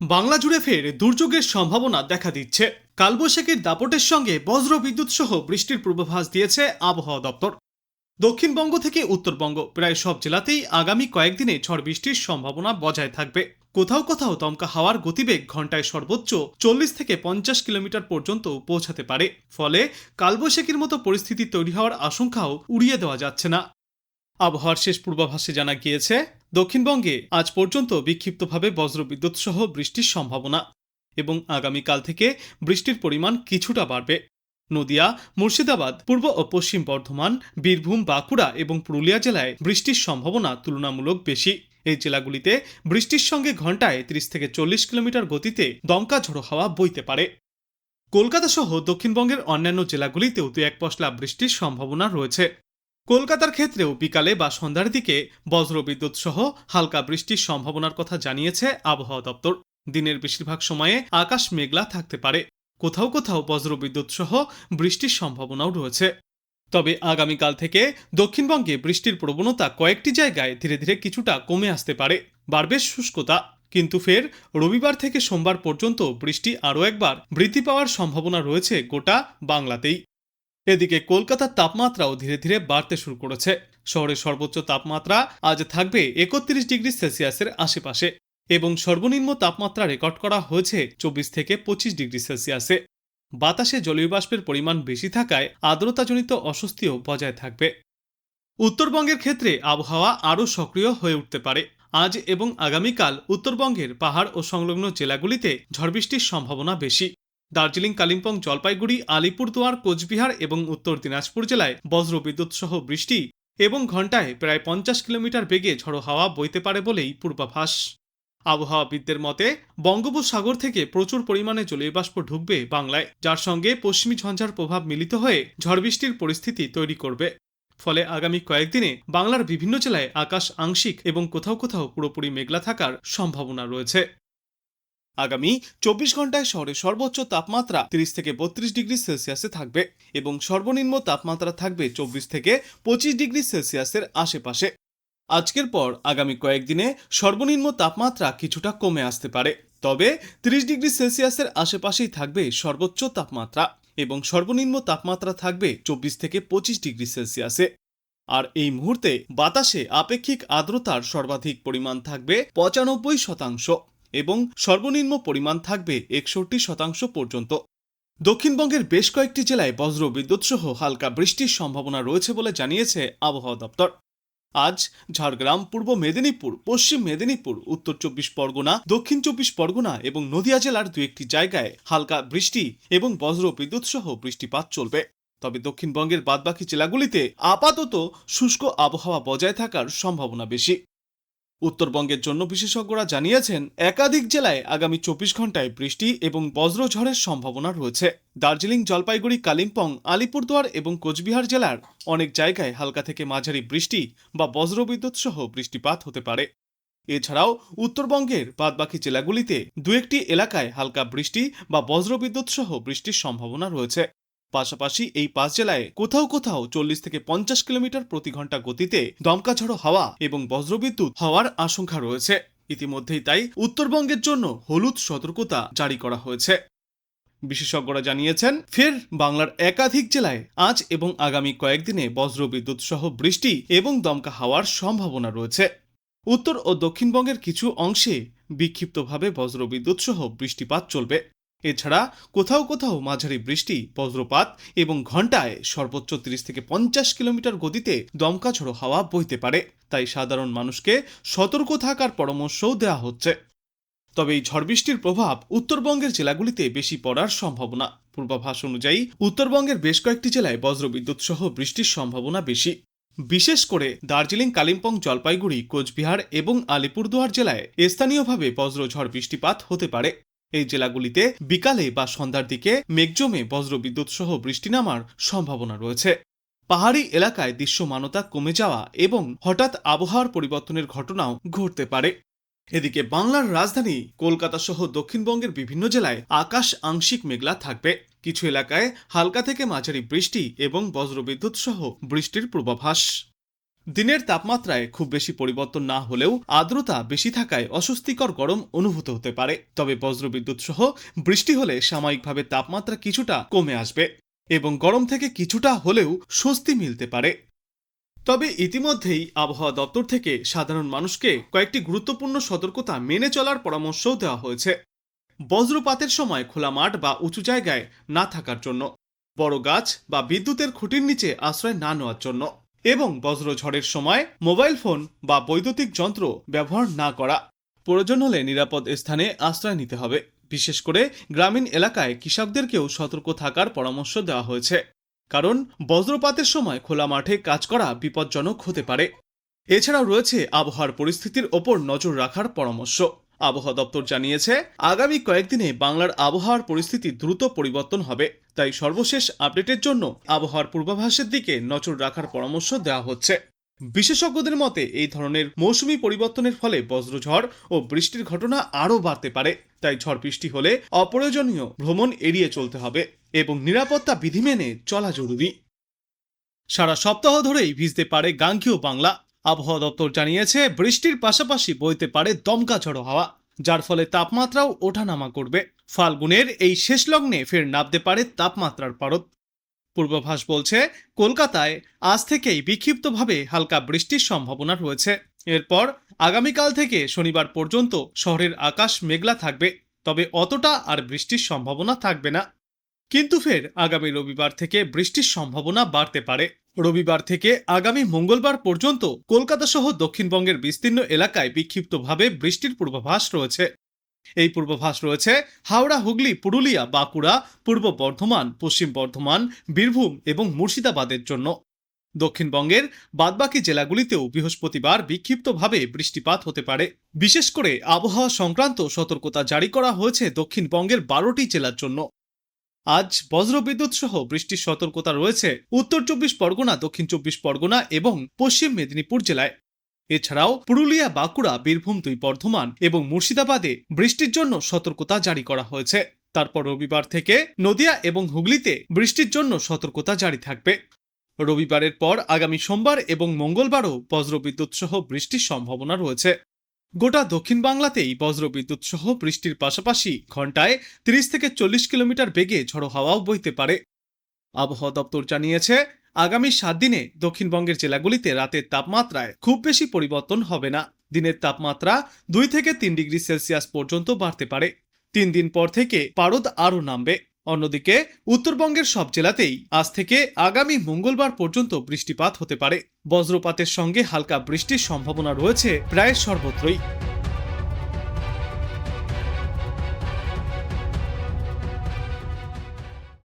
বাংলা জুড়ে ফের দুর্যোগের সম্ভাবনা দেখা দিচ্ছে। কালবৈশাখীর দাপটের সঙ্গে বজ্র বিদ্যুৎ সহ বৃষ্টির পূর্বাভাস দিয়েছে আবহাওয়া দপ্তর। দক্ষিণবঙ্গ থেকে উত্তরবঙ্গ প্রায় সব জেলাতেই আগামী কয়েকদিনে ঝড় বৃষ্টির সম্ভাবনা বজায় থাকবে। কোথাও কোথাও দমকা হাওয়ার গতিবেগ ঘন্টায় সর্বোচ্চ 40 থেকে 50 কিলোমিটার পর্যন্ত পৌঁছাতে পারে। ফলে কালবৈশাখীর মতো পরিস্থিতি তৈরি হওয়ার আশঙ্কাও উড়িয়ে দেওয়া যাচ্ছে না। আবহাওয়ার শেষ পূর্বাভাসে জানা গিয়েছে, দক্ষিণবঙ্গে আজ পর্যন্ত বিক্ষিপ্তভাবে বজ্রবিদ্যুৎ সহ বৃষ্টির সম্ভাবনা এবং আগামীকাল থেকে বৃষ্টির পরিমাণ কিছুটা বাড়বে। নদিয়া, মুর্শিদাবাদ, পূর্ব ও পশ্চিম বর্ধমান, বীরভূম, বাঁকুড়া এবং পুরুলিয়া জেলায় বৃষ্টির সম্ভাবনা তুলনামূলক বেশি। এই জেলাগুলিতে বৃষ্টির সঙ্গে ঘন্টায় 30 থেকে 40 কিলোমিটার গতিতে দমকা ঝোড়ো হাওয়া বইতে পারে। কলকাতা সহ দক্ষিণবঙ্গের অন্যান্য জেলাগুলিতেও দু এক পশলা বৃষ্টির সম্ভাবনা রয়েছে। কলকাতার ক্ষেত্রেও বিকালে বা সন্ধ্যার দিকে বজ্রবিদ্যুৎ সহ হালকা বৃষ্টির সম্ভাবনার কথা জানিয়েছে আবহাওয়া দপ্তর। দিনের বেশিরভাগ সময়ে আকাশ মেঘলা থাকতে পারে, কোথাও কোথাও বজ্রবিদ্যুৎ সহ বৃষ্টির সম্ভাবনাও রয়েছে। তবে আগামীকাল থেকে দক্ষিণবঙ্গে বৃষ্টির প্রবণতা কয়েকটি জায়গায় ধীরে ধীরে কিছুটা কমে আসতে পারে, বাড়বে শুষ্কতা। কিন্তু ফের রবিবার থেকে সোমবার পর্যন্ত বৃষ্টি আরও একবার বৃদ্ধি পাওয়ার সম্ভাবনা রয়েছে গোটা বাংলাতেই। এদিকে কলকাতার তাপমাত্রাও ধীরে ধীরে বাড়তে শুরু করেছে। শহরের সর্বোচ্চ তাপমাত্রা আজ থাকবে 31 ডিগ্রি সেলসিয়াসের আশেপাশে এবং সর্বনিম্ন তাপমাত্রা রেকর্ড করা হয়েছে 24 থেকে 25 ডিগ্রি সেলসিয়াসে। বাতাসে জলীয় বাষ্পের পরিমাণ বেশি থাকায় আর্দ্রতাজনিত অস্বস্তিও বজায় থাকবে। উত্তরবঙ্গের ক্ষেত্রে আবহাওয়া আরও সক্রিয় হয়ে উঠতে পারে। আজ এবং আগামীকাল উত্তরবঙ্গের পাহাড় ও সংলগ্ন জেলাগুলিতে ঝড় বৃষ্টির সম্ভাবনা বেশি। দার্জিলিং, কালিম্পং, জলপাইগুড়ি, আলিপুরদুয়ার, কোচবিহার এবং উত্তর দিনাজপুর জেলায় বজ্রবিদ্যুৎ সহ বৃষ্টি এবং ঘন্টায় প্রায় 50 কিলোমিটার বেগে ঝড়ো হাওয়া বইতে পারে বলেই পূর্বাভাস। আবহাওয়াবিদদের মতে, বঙ্গোপসাগর থেকে প্রচুর পরিমাণে জলীয় বাষ্প ঢুকবে বাংলায়, যার সঙ্গে পশ্চিমী ঝঞ্ঝার প্রভাব মিলিত হয়ে ঝড় বৃষ্টির পরিস্থিতি তৈরি করবে। ফলে আগামী কয়েকদিনে বাংলার বিভিন্ন জেলায় আকাশ আংশিক এবং কোথাও কোথাও পুরোপুরি মেঘলা থাকার সম্ভাবনা রয়েছে। আগামী 24 ঘন্টায় শহরে সর্বোচ্চ তাপমাত্রা 30 থেকে 32 ডিগ্রি সেলসিয়াসে থাকবে এবং সর্বনিম্ন তাপমাত্রা থাকবে 24 থেকে 25 ডিগ্রি সেলসিয়াসের আশেপাশে। আজকের পর আগামী কয়েকদিনে সর্বনিম্ন তাপমাত্রা কিছুটা কমে আসতে পারে, তবে 30 ডিগ্রি সেলসিয়াসের আশেপাশেই থাকবে সর্বোচ্চ তাপমাত্রা এবং সর্বনিম্ন তাপমাত্রা থাকবে 24 থেকে 25 ডিগ্রি সেলসিয়াসে। আর এই মুহূর্তে বাতাসে আপেক্ষিক আর্দ্রতার সর্বাধিক পরিমাণ থাকবে 95% এবং সর্বনিম্ন পরিমাণ থাকবে 61% পর্যন্ত। দক্ষিণবঙ্গের বেশ কয়েকটি জেলায় বজ্রবিদ্যুৎ সহ হালকা বৃষ্টির সম্ভাবনা রয়েছে বলে জানিয়েছে আবহাওয়া দপ্তর। আজ ঝাড়গ্রাম, পূর্ব মেদিনীপুর, পশ্চিম মেদিনীপুর, উত্তর 24 পরগনা, দক্ষিণ 24 পরগনা এবং নদিয়া জেলার দু একটি জায়গায় হালকা বৃষ্টি এবং বজ্রবিদ্যুৎ সহ বৃষ্টিপাত চলবে। তবে দক্ষিণবঙ্গের বাদবাকি জেলাগুলিতে আপাতত শুষ্ক আবহাওয়া বজায় থাকার সম্ভাবনা বেশি। উত্তরবঙ্গের জন্য বিশেষজ্ঞরা জানিয়েছেন, একাধিক জেলায় আগামী 24 ঘন্টায় বৃষ্টি এবং বজ্রঝড়ের সম্ভাবনা রয়েছে। দার্জিলিং, জলপাইগুড়ি, কালিম্পং, আলিপুরদুয়ার এবং কোচবিহার জেলার অনেক জায়গায় হালকা থেকে মাঝারি বৃষ্টি বা বজ্রবিদ্যুৎ সহ বৃষ্টিপাত হতে পারে। এছাড়াও উত্তরবঙ্গের বাদবাকি জেলাগুলিতে দু একটি এলাকায় হালকা বৃষ্টি বা বজ্রবিদ্যুৎ সহ বৃষ্টির সম্ভাবনা রয়েছে। পাশাপাশি এই 5 জেলায় কোথাও কোথাও 40 থেকে 50 কিলোমিটার প্রতি ঘন্টা গতিতে দমকা ঝড়ো হাওয়া এবং বজ্রবিদ্যুৎ হওয়ার আশঙ্কা রয়েছে। ইতিমধ্যেই তাই উত্তরবঙ্গের জন্য হলুদ সতর্কতা জারি করা হয়েছে। বিশেষজ্ঞরা জানিয়েছেন, ফের বাংলার একাধিক জেলায় আজ এবং আগামী কয়েকদিনে বজ্রবিদ্যুৎ সহ বৃষ্টি এবং দমকা হাওয়ার সম্ভাবনা রয়েছে। উত্তর ও দক্ষিণবঙ্গের কিছু অংশে বিক্ষিপ্তভাবে বজ্রবিদ্যুৎ সহ বৃষ্টিপাত চলবে। এছাড়া কোথাও কোথাও মাঝারি বৃষ্টি, বজ্রপাত এবং ঘন্টায় সর্বোচ্চ 30 থেকে 50 কিলোমিটার গতিতে দমকা ঝড়ো হাওয়া বইতে পারে। তাই সাধারণ মানুষকে সতর্ক থাকার পরামর্শও দেওয়া হচ্ছে। তবে এই ঝড় বৃষ্টির প্রভাব উত্তরবঙ্গের জেলাগুলিতে বেশি পড়ার সম্ভাবনা। পূর্বাভাস অনুযায়ী উত্তরবঙ্গের বেশ কয়েকটি জেলায় বজ্রবিদ্যুৎ সহ বৃষ্টির সম্ভাবনা বেশি। বিশেষ করে দার্জিলিং, কালিম্পং, জলপাইগুড়ি, কোচবিহার এবং আলিপুরদুয়ার জেলায় স্থানীয়ভাবে বজ্রঝড় বৃষ্টিপাত হতে পারে। এই জেলাগুলিতে বিকালে বা সন্ধ্যার দিকে মেঘ জমে বজ্রবিদ্যুৎ সহ বৃষ্টি নামার সম্ভাবনা রয়েছে। পাহাড়ি এলাকায় দৃশ্যমানতা কমে যাওয়া এবং হঠাৎ আবহাওয়ার পরিবর্তনের ঘটনাও ঘটতে পারে। এদিকে বাংলার রাজধানী কলকাতা সহ দক্ষিণবঙ্গের বিভিন্ন জেলায় আকাশ আংশিক মেঘলা থাকবে। কিছু এলাকায় হালকা থেকে মাঝারি বৃষ্টি এবং বজ্রবিদ্যুৎ সহ বৃষ্টির পূর্বাভাস। দিনের তাপমাত্রায় খুব বেশি পরিবর্তন না হলেও আর্দ্রতা বেশি থাকায় অস্বস্তিকর গরম অনুভূত হতে পারে। তবে বজ্রবিদ্যুৎ সহ বৃষ্টি হলে সাময়িকভাবে তাপমাত্রা কিছুটা কমে আসবে এবং গরম থেকে কিছুটা হলেও স্বস্তি মিলতে পারে। তবে ইতিমধ্যেই আবহাওয়া দপ্তর থেকে সাধারণ মানুষকে কয়েকটি গুরুত্বপূর্ণ সতর্কতা মেনে চলার পরামর্শও দেওয়া হয়েছে। বজ্রপাতের সময় খোলা মাঠ বা উঁচু জায়গায় না থাকার জন্য, বড় গাছ বা বিদ্যুতের খুঁটির নিচে আশ্রয় না নেওয়ার জন্য এবং বজ্রঝড়ের সময় মোবাইল ফোন বা বৈদ্যুতিক যন্ত্র ব্যবহার না করা। প্রয়োজন হলে নিরাপদ স্থানে আশ্রয় নিতে হবে। বিশেষ করে গ্রামীণ এলাকায় কৃষকদেরকেও সতর্ক থাকার পরামর্শ দেওয়া হয়েছে, কারণ বজ্রপাতের সময় খোলা মাঠে কাজ করা বিপজ্জনক হতে পারে। এছাড়াও রয়েছে আবহাওয়ার পরিস্থিতির ওপর নজর রাখার পরামর্শ। আবহাওয়া দপ্তর জানিয়েছে, আগামী কয়েকদিনে বাংলার আবহাওয়ার পরিস্থিতি দ্রুত পরিবর্তন হবে, তাই সর্বশেষ আপডেটের জন্য আবহাওয়ার পূর্বাভাসের দিকে নজর রাখার পরামর্শ দেওয়া হচ্ছে। বিশেষজ্ঞদের মতে এই ধরনের মৌসুমি পরিবর্তনের ফলে বজ্রঝড় ও বৃষ্টির ঘটনা আরও বাড়তে পারে। তাই ঝড় বৃষ্টি হলে অপ্রয়োজনীয় ভ্রমণ এড়িয়ে চলতে হবে এবং নিরাপত্তা বিধি মেনে চলা জরুরি। সারা সপ্তাহ ধরেই ভিজতে পারে গাঙ্গেয় বাংলা। আবহাওয়া দপ্তর জানিয়েছে, বৃষ্টির পাশাপাশি বইতে পারে দমকা ঝড়ো হাওয়া, যার ফলে তাপমাত্রাও ওঠানামা করবে। ফাল্গুনের এই শেষ লগ্নে ফের নামতে পারে তাপমাত্রার পারদ। পূর্বাভাস বলছে, কলকাতায় আজ থেকেই বিক্ষিপ্তভাবে হালকা বৃষ্টির সম্ভাবনা রয়েছে। এরপর আগামীকাল থেকে শনিবার পর্যন্ত শহরের আকাশ মেঘলা থাকবে, তবে অতটা আর বৃষ্টির সম্ভাবনা থাকবে না। কিন্তু ফের আগামী রবিবার থেকে বৃষ্টির সম্ভাবনা বাড়তে পারে। রবিবার থেকে আগামী মঙ্গলবার পর্যন্ত কলকাতা সহ দক্ষিণবঙ্গের বিস্তীর্ণ এলাকায় বিক্ষিপ্তভাবে বৃষ্টির পূর্বাভাস রয়েছে। এই পূর্বাভাস রয়েছে হাওড়া, হুগলি, পুরুলিয়া, বাঁকুড়া, পূর্ব বর্ধমান, পশ্চিম বর্ধমান, বীরভূম এবং মুর্শিদাবাদের জন্য। দক্ষিণবঙ্গের বাদবাকি জেলাগুলিতেও বৃহস্পতিবার বিক্ষিপ্তভাবে বৃষ্টিপাত হতে পারে। বিশেষ করে আবহাওয়া সংক্রান্ত সতর্কতা জারি করা হয়েছে দক্ষিণবঙ্গের 12টি জেলার জন্য। আজ বজ্রবিদ্যুৎ সহ বৃষ্টির সতর্কতা রয়েছে উত্তর 24 পরগনা, দক্ষিণ 24 পরগনা এবং পশ্চিম মেদিনীপুর জেলায়। এছাড়াও পুরুলিয়া, বাঁকুড়া, বীরভূম, দুই বর্ধমান এবং মুর্শিদাবাদে বৃষ্টির জন্য সতর্কতা জারি করা হয়েছে। তারপর রবিবার থেকে নদিয়া এবং হুগলিতে বৃষ্টির জন্য সতর্কতা জারি থাকবে। রবিবারের পর আগামী সোমবার এবং মঙ্গলবারও বজ্রবিদ্যুৎ সহ বৃষ্টির সম্ভাবনা রয়েছে। গোটা দক্ষিণ বাংলাতেই বজ্রবিদ্যুৎ সহ বৃষ্টির পাশাপাশি ঘন্টায় 30 থেকে 40 কিলোমিটার বেগে ঝড়ো হাওয়াও বইতে পারে। আবহাওয়া দপ্তর জানিয়েছে, আগামী 7 দিনে দক্ষিণবঙ্গের জেলাগুলিতে রাতের তাপমাত্রায় খুব বেশি পরিবর্তন হবে না। দিনের তাপমাত্রা 2 থেকে 3 ডিগ্রি সেলসিয়াস পর্যন্ত বাড়তে পারে। 3 দিন পর থেকে পারদ আরও নামবে। অন্যদিকে উত্তরবঙ্গের সব জেলাতেই আজ থেকে আগামী মঙ্গলবার পর্যন্ত বৃষ্টিপাত হতে পারে। বজ্রপাতের সঙ্গে হালকা বৃষ্টির সম্ভাবনা রয়েছে প্রায় সর্বত্রই।